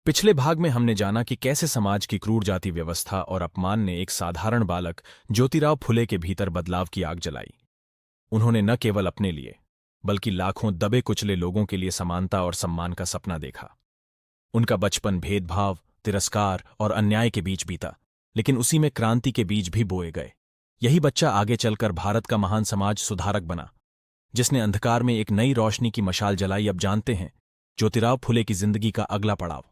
पिछले भाग में हमने जाना कि कैसे समाज की क्रूर जाति व्यवस्था और अपमान ने एक साधारण बालक ज्योतिराव फुले के भीतर बदलाव की आग जलाई। उन्होंने न केवल अपने लिए बल्कि लाखों दबे कुचले लोगों के लिए समानता और सम्मान का सपना देखा। उनका बचपन भेदभाव, तिरस्कार और अन्याय के बीच बीता, लेकिन उसी में क्रांति के बीज भी बोए गए। यही बच्चा आगे चलकर भारत का महान समाज सुधारक बना, जिसने अंधकार में एक नई रोशनी की मशाल जलाई। अब जानते हैं ज्योतिराव फुले की जिंदगी का अगला पड़ाव,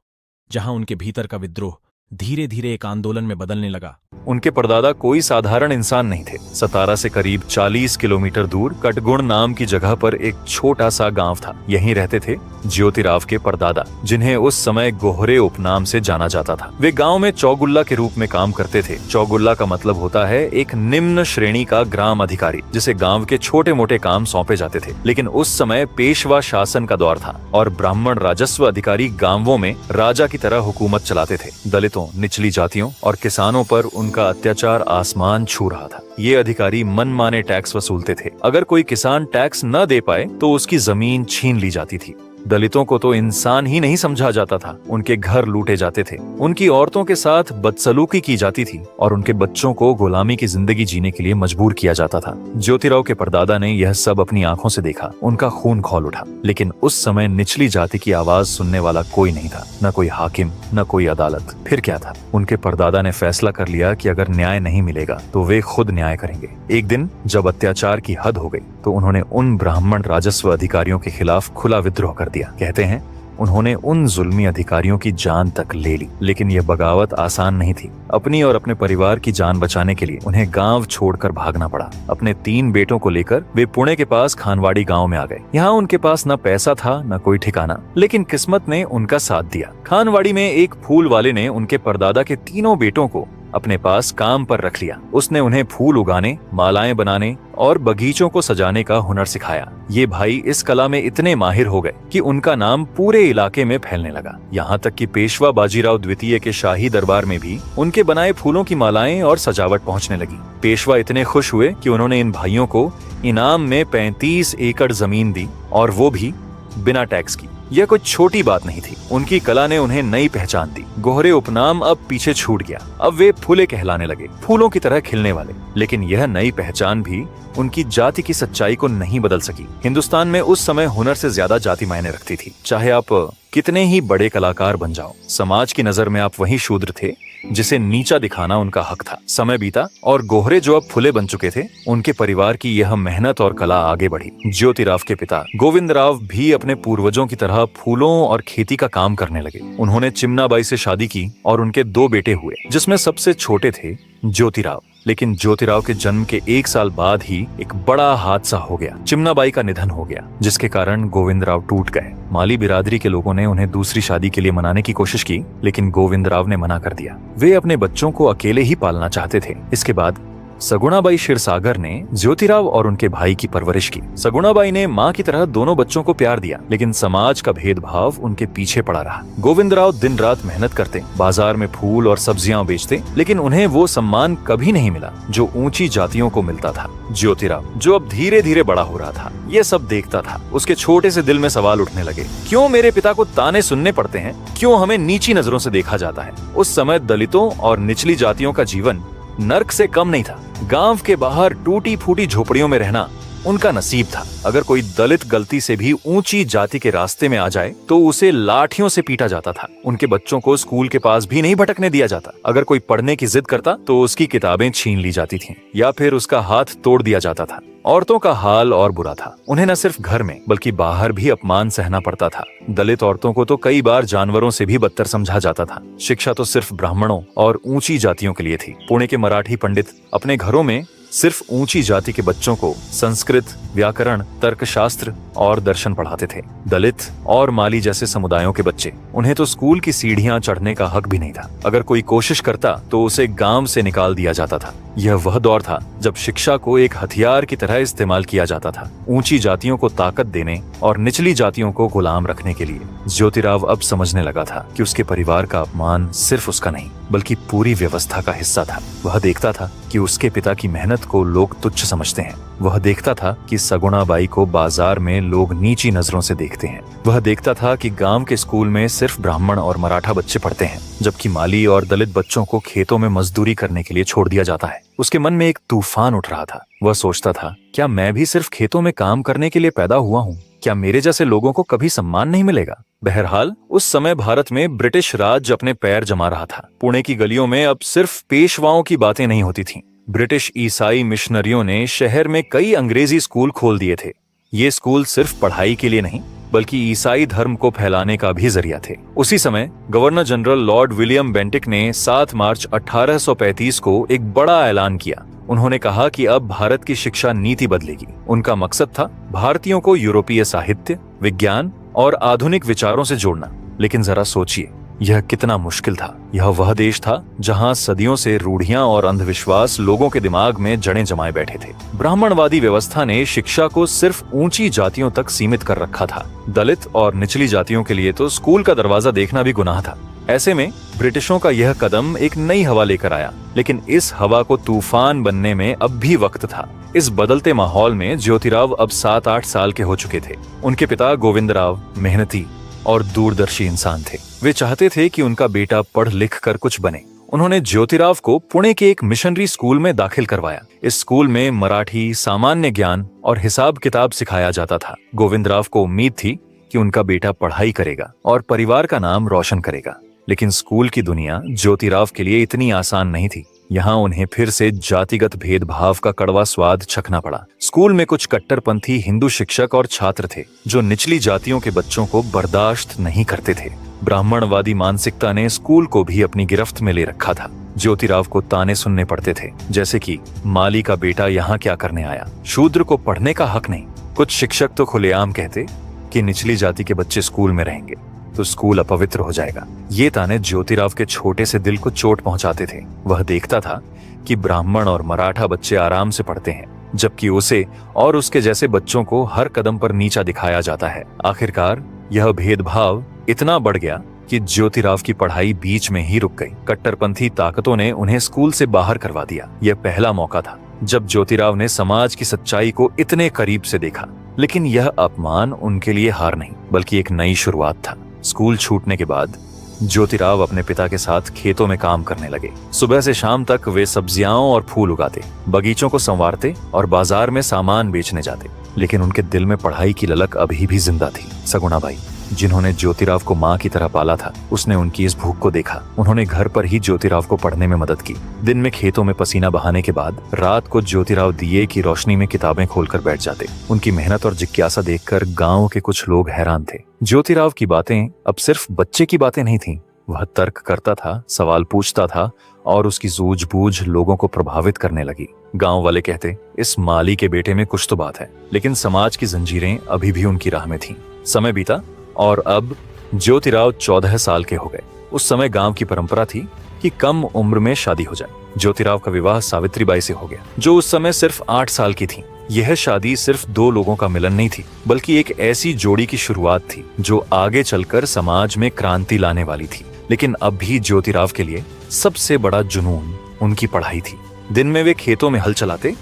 जहां उनके भीतर का विद्रोह धीरे धीरे एक आंदोलन में बदलने लगा। उनके परदादा कोई साधारण इंसान नहीं थे। सतारा से करीब 40 किलोमीटर दूर कटगुण नाम की जगह पर एक छोटा सा गांव था। यहीं रहते थे ज्योतिराव के परदादा, जिन्हें उस समय गोहरे उपनाम से जाना जाता था। वे गांव में चौगुल्ला के रूप में काम करते थे। चौगुल्ला का मतलब होता है एक निम्न श्रेणी का ग्राम अधिकारी, जिसे गांव के छोटे मोटे काम सौंपे जाते थे। लेकिन उस समय पेशवा शासन का दौर था और ब्राह्मण राजस्व अधिकारी गांवों में राजा की तरह हुकूमत चलाते थे। दलितों, निचली जातियों और किसानों पर उनका अत्याचार आसमान छू रहा था। ये अधिकारी मनमाने टैक्स वसूलते थे। अगर कोई किसान टैक्स न दे पाए तो उसकी जमीन छीन ली जाती थी। दलितों को तो इंसान ही नहीं समझा जाता था। उनके घर लूटे जाते थे, उनकी औरतों के साथ बदसलूकी की जाती थी और उनके बच्चों को गुलामी की जिंदगी जीने के लिए मजबूर किया जाता था। ज्योतिराव के परदादा ने यह सब अपनी आंखों से देखा। उनका खून खौल उठा। लेकिन उस समय निचली जाति की आवाज सुनने वाला कोई नहीं था, न कोई हाकिम, न कोई अदालत। फिर क्या था? उनके परदादा ने फैसला कर लिया कि अगर न्याय नहीं मिलेगा तो वे खुद न्याय करेंगे। एक दिन जब अत्याचार की हद हो गई तो उन्होंने उन ब्राह्मण राजस्व अधिकारियों के खिलाफ खुला विद्रोह कर दिया। कहते हैं उन्होंने उन जुल्मी अधिकारियों की जान तक ले ली। लेकिन यह बगावत आसान नहीं थी। अपनी और अपने परिवार की जान बचाने के लिए उन्हें गांव छोड़कर भागना पड़ा। अपने 3 बेटों को लेकर वे पुणे के पास खानवाड़ी गांव में आ गए। यहाँ उनके पास न पैसा था न कोई ठिकाना, लेकिन किस्मत ने उनका साथ दिया। खानवाड़ी में एक फूल वाले ने उनके परदादा के 3 बेटों को अपने पास काम पर रख लिया। उसने उन्हें फूल उगाने, मालाएं बनाने और बगीचों को सजाने का हुनर सिखाया। ये भाई इस कला में इतने माहिर हो गए कि उनका नाम पूरे इलाके में फैलने लगा। यहाँ तक कि पेशवा बाजीराव द्वितीय के शाही दरबार में भी उनके बनाए फूलों की मालाएं और सजावट पहुँचने लगी। पेशवा इतने खुश हुए कि उन्होंने इन भाइयों को इनाम में 35 एकड़ जमीन दी, और वो भी बिना टैक्स की। यह कोई छोटी बात नहीं थी। उनकी कला ने उन्हें नई पहचान दी। गोहरे उपनाम अब पीछे छूट गया। अब वे फूले कहलाने लगे, फूलों की तरह खिलने वाले। लेकिन यह नई पहचान भी उनकी जाति की सच्चाई को नहीं बदल सकी। हिंदुस्तान में उस समय हुनर से ज्यादा जाति मायने रखती थी। चाहे आप कितने ही बड़े कलाकार बन जाओ, समाज की नजर में आप वही शूद्र थे जिसे नीचा दिखाना उनका हक था। समय बीता और गोहरे जो अब फुले बन चुके थे, उनके परिवार की यह मेहनत और कला आगे बढ़ी। ज्योतिराव के पिता गोविंदराव भी अपने पूर्वजों की तरह फूलों और खेती का काम करने लगे। उन्होंने चिमनाबाई से शादी की और उनके 2 बेटे हुए, जिसमें सबसे छोटे थे ज्योतिराव। लेकिन ज्योतिराव के जन्म के 1 साल बाद ही एक बड़ा हादसा हो गया। चिमनाबाई का निधन हो गया, जिसके कारण गोविंदराव टूट गए। माली बिरादरी के लोगों ने उन्हें दूसरी शादी के लिए मनाने की कोशिश की, लेकिन गोविंदराव ने मना कर दिया। वे अपने बच्चों को अकेले ही पालना चाहते थे। इसके बाद सगुणाबाई क्षीरसागर ने ज्योतिराव और उनके भाई की परवरिश की। सगुणाबाई ने माँ की तरह दोनों बच्चों को प्यार दिया, लेकिन समाज का भेदभाव उनके पीछे पड़ा रहा। गोविंदराव दिन रात मेहनत करते, बाजार में फूल और सब्जियां बेचते, लेकिन उन्हें वो सम्मान कभी नहीं मिला जो ऊंची जातियों को मिलता था। ज्योतिराव, जो अब धीरे धीरे बड़ा हो रहा था, ये सब देखता था। उसके छोटे से दिल में सवाल उठने लगे, क्यों मेरे पिता को ताने सुनने पड़ते हैं? क्यों हमें नीची नजरों से देखा जाता है? उस समय दलितों और निचली जातियों का जीवन नर्क से कम नहीं था। गांव के बाहर टूटी फूटी झोपड़ियों में रहना उनका नसीब था। अगर कोई दलित गलती से भी ऊंची जाति के रास्ते में आ जाए तो उसे लाठियों से पीटा जाता था। उनके बच्चों को स्कूल के पास भी नहीं भटकने दिया जाता। अगर कोई पढ़ने की जिद करता तो उसकी किताबें छीन ली जाती थीं, या फिर उसका हाथ तोड़ दिया जाता था। औरतों का हाल और बुरा था। उन्हें न सिर्फ घर में बल्कि बाहर भी अपमान सहना पड़ता था। दलित औरतों को तो कई बार जानवरों से भी बदतर समझा जाता था। शिक्षा तो सिर्फ ब्राह्मणों और ऊंची जातियों के लिए थी। पुणे के मराठी पंडित अपने घरों में सिर्फ ऊंची जाति के बच्चों को संस्कृत, व्याकरण, तर्कशास्त्र और दर्शन पढ़ाते थे। दलित और माली जैसे समुदायों के बच्चे, उन्हें तो स्कूल की सीढ़ियां चढ़ने का हक भी नहीं था। अगर कोई कोशिश करता तो उसे गांव से निकाल दिया जाता था। यह वह दौर था जब शिक्षा को एक हथियार की तरह इस्तेमाल किया जाता था, ऊंची जातियों को ताकत देने और निचली जातियों को गुलाम रखने के लिए। ज्योतिराव अब समझने लगा था कि उसके परिवार का अपमान सिर्फ उसका नहीं बल्कि पूरी व्यवस्था का हिस्सा था। वह देखता था कि उसके पिता की मेहनत मेहनत को लोग तुच्छ समझते हैं। वह देखता था कि सगुणाबाई को बाजार में लोग नीची नजरों से देखते हैं। वह देखता था कि गांव के स्कूल में सिर्फ ब्राह्मण और मराठा बच्चे पढ़ते हैं, जबकि माली और दलित बच्चों को खेतों में मजदूरी करने के लिए छोड़ दिया जाता है। उसके मन में एक तूफान उठ रहा था। वह सोचता था, क्या मैं भी सिर्फ खेतों में काम करने के लिए पैदा हुआ हूँ? क्या मेरे जैसे लोगों को कभी सम्मान नहीं मिलेगा? बहरहाल उस समय भारत में ब्रिटिश राज अपने पैर जमा रहा था। पुणे की गलियों में अब सिर्फ पेशवाओं की बातें नहीं होती थीं। ब्रिटिश ईसाई मिशनरियों ने शहर में कई अंग्रेजी स्कूल खोल दिए थे। ये स्कूल सिर्फ पढ़ाई के लिए नहीं, बल्कि ईसाई धर्म को फैलाने का भी जरिया थे। उसी समय governor general Lord William Bentinck ने 7 मार्च 1835 को एक बड़ा ऐलान किया। उन्होंने कहा कि अब भारत की शिक्षा नीति बदलेगी। उनका मकसद था भारतीयों को यूरोपीय साहित्य, विज्ञान और आधुनिक विचारों से जोड़ना। लेकिन जरा सोचिए, यह कितना मुश्किल था। यह वह देश था जहां सदियों से रूढ़ियां और अंधविश्वास लोगों के दिमाग में जड़ें जमाए बैठे थे। ब्राह्मणवादी व्यवस्था ने शिक्षा को सिर्फ ऊंची जातियों तक सीमित कर रखा था। दलित और निचली जातियों के लिए तो स्कूल का दरवाजा देखना भी गुनाह था। ऐसे में ब्रिटिशों का यह कदम एक नई हवा लेकर आया, लेकिन इस हवा को तूफान बनने में अब भी वक्त था। इस बदलते माहौल में ज्योतिराव अब 7-8 साल के हो चुके थे। उनके पिता गोविंदराव मेहनती और दूरदर्शी इंसान थे। वे चाहते थे कि उनका बेटा पढ़ लिख कर कुछ बने। उन्होंने ज्योतिराव को पुणे के एक मिशनरी स्कूल में दाखिल करवाया। इस स्कूल में मराठी, सामान्य ज्ञान और हिसाब किताब सिखाया जाता था। गोविंदराव को उम्मीद थी कि उनका बेटा पढ़ाई करेगा और परिवार का नाम रोशन करेगा। लेकिन स्कूल की दुनिया ज्योतिराव के लिए इतनी आसान नहीं थी। यहाँ उन्हें फिर से जातिगत भेदभाव का कड़वा स्वाद चखना पड़ा। स्कूल में कुछ कट्टरपंथी हिंदू शिक्षक और छात्र थे जो निचली जातियों के बच्चों को बर्दाश्त नहीं करते थे। ब्राह्मणवादी मानसिकता ने स्कूल को भी अपनी गिरफ्त में ले रखा था। ज्योतिराव को ताने सुनने पड़ते थे, जैसे कि माली का बेटा यहाँ क्या करने आया, शूद्र को पढ़ने का हक नहीं। कुछ शिक्षक तो खुलेआम कहते कि निचली जाति के बच्चे स्कूल में रहेंगे तो स्कूल अपवित्र हो जाएगा। ये ताने ज्योतिराव के छोटे से दिल को चोट पहुंचाते थे। वह देखता था कि ब्राह्मण और मराठा बच्चे आराम से पढ़ते हैं, जबकि उसे और उसके जैसे बच्चों को हर कदम पर नीचा दिखाया जाता है। आखिरकार यह भेदभाव इतना बढ़ गया कि ज्योतिराव की पढ़ाई बीच में ही रुक गई। कट्टरपंथी ताकतों ने उन्हें स्कूल से बाहर करवा दिया। यह पहला मौका था जब ज्योतिराव ने समाज की सच्चाई को इतने करीब से देखा। लेकिन यह अपमान उनके लिए हार नहीं, बल्कि एक नई शुरुआत था। स्कूल छूटने के बाद ज्योतिराव अपने पिता के साथ खेतों में काम करने लगे। सुबह से शाम तक वे सब्जियां और फूल उगाते, बगीचों को संवारते और बाजार में सामान बेचने जाते। लेकिन उनके दिल में पढ़ाई की ललक अभी भी जिंदा थी। सगुणाबाई, जिन्होंने ज्योतिराव को माँ की तरह पाला था, उसने उनकी इस भूख को देखा। उन्होंने घर पर ही ज्योतिराव को पढ़ने में मदद की। दिन में खेतों में पसीना बहाने के बाद रात को ज्योतिराव दिए की रोशनी में किताबें खोलकर बैठ जाते। उनकी मेहनत और जिज्ञासा देखकर गांव के कुछ लोग हैरान थे। ज्योतिराव की बातें अब सिर्फ बच्चे की बातें नहीं थीं। वह तर्क करता था, सवाल पूछता था और उसकी सूझबूझ लोगों को प्रभावित करने लगी। गांव वाले कहते, इस माली के बेटे में कुछ तो बात है। लेकिन समाज की जंजीरें अभी भी उनकी राह में थीं। समय बीता और अब ज्योतिराव 14 साल के हो गए। उस समय गांव की परंपरा थी कि कम उम्र में शादी हो जाए। ज्योतिराव का विवाह सावित्रीबाई से हो गया, जो उस समय सिर्फ 8 साल की थी। यह शादी सिर्फ 2 लोगों का मिलन नहीं थी, बल्कि एक ऐसी जोड़ी की शुरुआत थी जो आगे चलकर समाज में क्रांति लाने वाली थी। लेकिन अब भी ज्योतिराव के लिए सबसे बड़ा जुनून उनकी पढ़ाई थी। दिन में वे खेतों में हल चलाते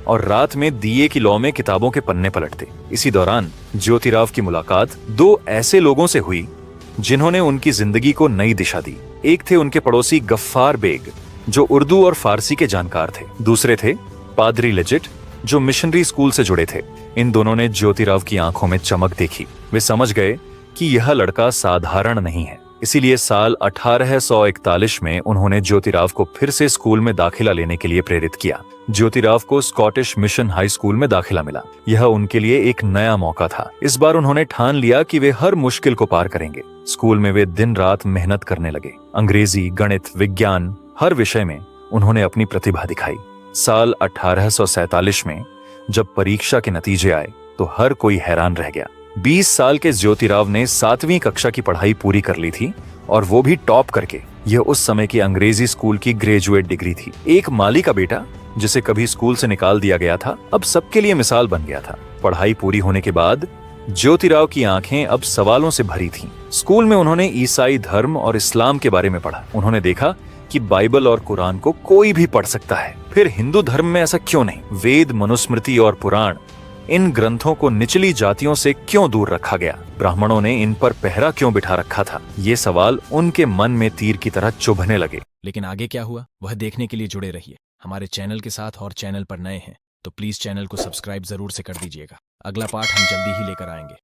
और रात में दिए की लौ में किताबों के पन्ने पलटते। इसी दौरान ज्योतिराव की मुलाकात 2 ऐसे लोगों से हुई जिन्होंने उनकी जिंदगी को नई दिशा दी। एक थे उनके पड़ोसी गफ्फार बेग, जो उर्दू और फारसी के जानकार थे। दूसरे थे पादरी लेजिट, जो मिशनरी स्कूल से जुड़े थे। इन दोनों ने ज्योतिराव की आंखों में चमक देखी। वे समझ गए कि यह लड़का साधारण नहीं है। इसीलिए साल 1841 में उन्होंने ज्योतिराव को फिर से स्कूल में दाखिला लेने के लिए प्रेरित किया। ज्योतिराव को स्कॉटिश मिशन हाई स्कूल में दाखिला मिला। यह उनके लिए एक नया मौका था। इस बार उन्होंने ठान लिया कि वे हर मुश्किल को पार करेंगे। स्कूल में वे दिन रात मेहनत करने लगे। अंग्रेजी, गणित, विज्ञान, हर विषय में उन्होंने अपनी प्रतिभा दिखाई। साल 1847 में जब परीक्षा के नतीजे आए तो हर कोई हैरान रह गया। 20 साल के ज्योतिराव ने 7वीं कक्षा की पढ़ाई पूरी कर ली थी, और वो भी टॉप करके। यह उस समय की अंग्रेजी स्कूल की ग्रेजुएट डिग्री थी। एक माली का बेटा जिसे कभी स्कूल से निकाल दिया गया था, अब सबके लिए मिसाल बन गया था। पढ़ाई पूरी होने के बाद ज्योतिराव की आंखें अब सवालों से भरी थीं। स्कूल में उन्होंने ईसाई धर्म और इस्लाम के बारे में पढ़ा। उन्होंने देखा कि बाइबल और कुरान को कोई भी पढ़ सकता है। फिर हिंदू धर्म में ऐसा क्यों नहीं? वेद, मनुस्मृति और पुराण, इन ग्रंथों को निचली जातियों से क्यों दूर रखा गया? ब्राह्मणों ने इन पर पहरा क्यों बिठा रखा था? ये सवाल उनके मन में तीर की तरह चुभने लगे। लेकिन आगे क्या हुआ वह देखने के लिए जुड़े रहिए हमारे चैनल के साथ, और चैनल पर नए हैं तो प्लीज चैनल को सब्सक्राइब जरूर से कर दीजिएगा। अगला पार्ट हम जल्दी ही लेकर आएंगे।